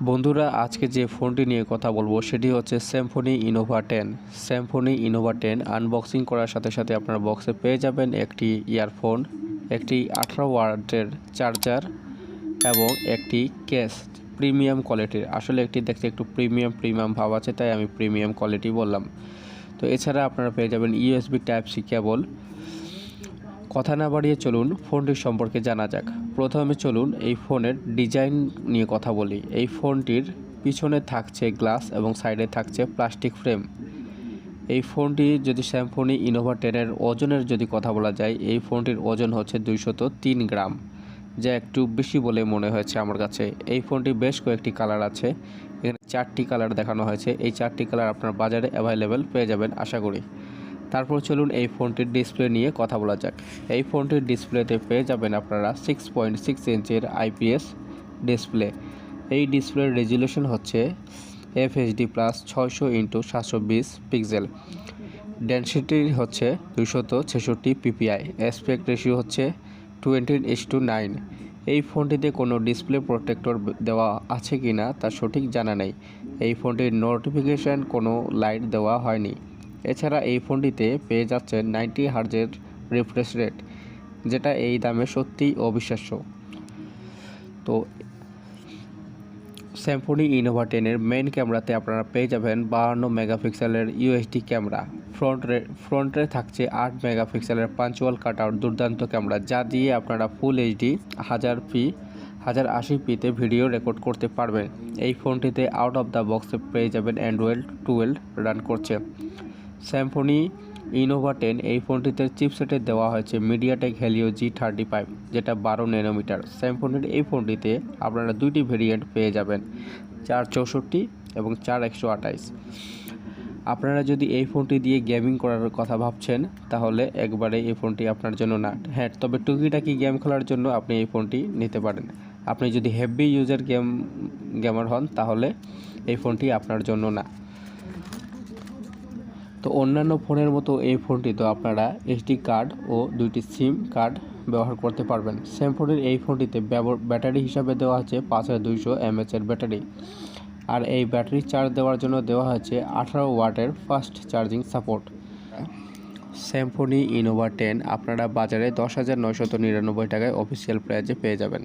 বন্ধুরা আজকে যে ফোনটি নিয়ে কথা বলবো সেটি হচ্ছে Symphony Inova 10। Symphony Inova 10 unboxing করার সাথে সাথে আপনার বক্সে পেয়ে যাবেন একটি ইয়ারফোন, একটি 18 ওয়াটের চার্জার এবং একটি কেস প্রিমিয়াম কোয়ালিটির। আসলে একটি দেখতে একটু প্রিমিয়াম ভাব আছে, তাই আমি প্রিমিয়াম কোয়ালিটি বললাম। তো এছাড়া আপনারা পেয়ে যাবেন USB Type-C কেবল। কথা না বাড়িয়ে চলুন ফোনটির সম্পর্কে জানা যাক। প্রথমে চলুন এই ফোনের ডিজাইন নিয়ে কথা বলি। এই ফোনটির পিছনে থাকছে গ্লাস এবং সাইডে থাকছে প্লাস্টিক ফ্রেম। এই ফোনটি যদি Symphony Inova 10-এর ওজনের যদি কথা বলা যায়, এই ফোনটির ওজন হচ্ছে 203 গ্রাম, যা একটু বেশি বলে মনে হয়েছে আমার কাছে। এই ফোনটি বেশ কয়েকটি কালার আছে, এখানে 4টি কালার দেখানো হয়েছে। এই 4টি কালার আপনার বাজারে অ্যাভেলেবেল পেয়ে যাবেন আশা করি। তারপর চলুন এই ফোনটির ডিসপ্লে নিয়ে কথা বলা যাক। এই ফোনটির ডিসপ্লেতে পেয়ে যাবেন আপনারা 6.6 ইঞ্চের IPS ডিসপ্লে। এই ডিসপ্লের রেজুলেশন হচ্ছে FHD+ 600x720 পিক্সেল। ডেনসিটি হচ্ছে 266 ppi। অ্যাসপেক্ট রেশিও হচ্ছে 20:9। এই ফোনটিতে কোনো ডিসপ্লে প্রোটেক্টর দেওয়া আছে কি না তা সঠিক জানা নেই। এই ফোনটির নোটিফিকেশান কোনো লাইট দেওয়া হয়নি। এছাড়া এই ফোনটিতে পেয়ে যাচ্ছেন 90 হার্জের রিফ্রেশ রেট, যেটা এই দামে সত্যিই অবিশ্বাস্য। তো Symphony Inova 10-এর মেইন ক্যামেরাতে আপনারা পেয়ে যাবেন 52 মেগাপিক্সেলের UHD ক্যামেরা। ফ্রন্টে থাকছে 8 মেগাপিক্সেলের পাঞ্চুয়াল কাটআউট দুর্দান্ত ক্যামেরা, যা দিয়ে আপনারা ফুল HD 1080p-তে ভিডিও রেকর্ড করতে পারবেন। এই ফোনটিতে আউট অফ দ্য বক্সে পেয়ে যাবেন Android 12 রান করছে। Symphony Inova 10 এই ফোনটিতে চিপসেটে দেওয়া হয়েছে MediaTek Helio G35, যেটা 12 ন্যানোমিটার। Symphonyর এই ফোনটিতে আপনারা দুইটি ভেরিয়েন্ট পেয়ে যাবেন, 464 এবং 4128। আপনারা যদি এই ফোনটি দিয়ে গেমিং করার কথা ভাবছেন তাহলে একবারে এই ফোনটি আপনার জন্য না। হ্যাঁ, তবে টুকিটাকি গেম খেলার জন্য আপনি এই ফোনটি নিতে পারেন। আপনি যদি হেভি ইউজার গেমার হন তাহলে এই ফোনটি আপনার জন্য না। তো অন্যান্য ফোনের মতো এই ফোনটিতে আপনারা SD কার্ড ও 2টি সিম কার্ড ব্যবহার করতে পারবেন। Symphonyর এই ফোনটিতে ব্যাটারি হিসাবে দেওয়া আছে 5200 mAh ব্যাটারি, আর এই ব্যাটারি চার্জ দেওয়ার জন্য দেওয়া হয়েছে 18 ওয়াটের fast charging support. Symphony Inova 10 আপনারা বাজারে 10,999 টাকায় অফিসিয়াল প্রাইজে পেয়ে যাবেন।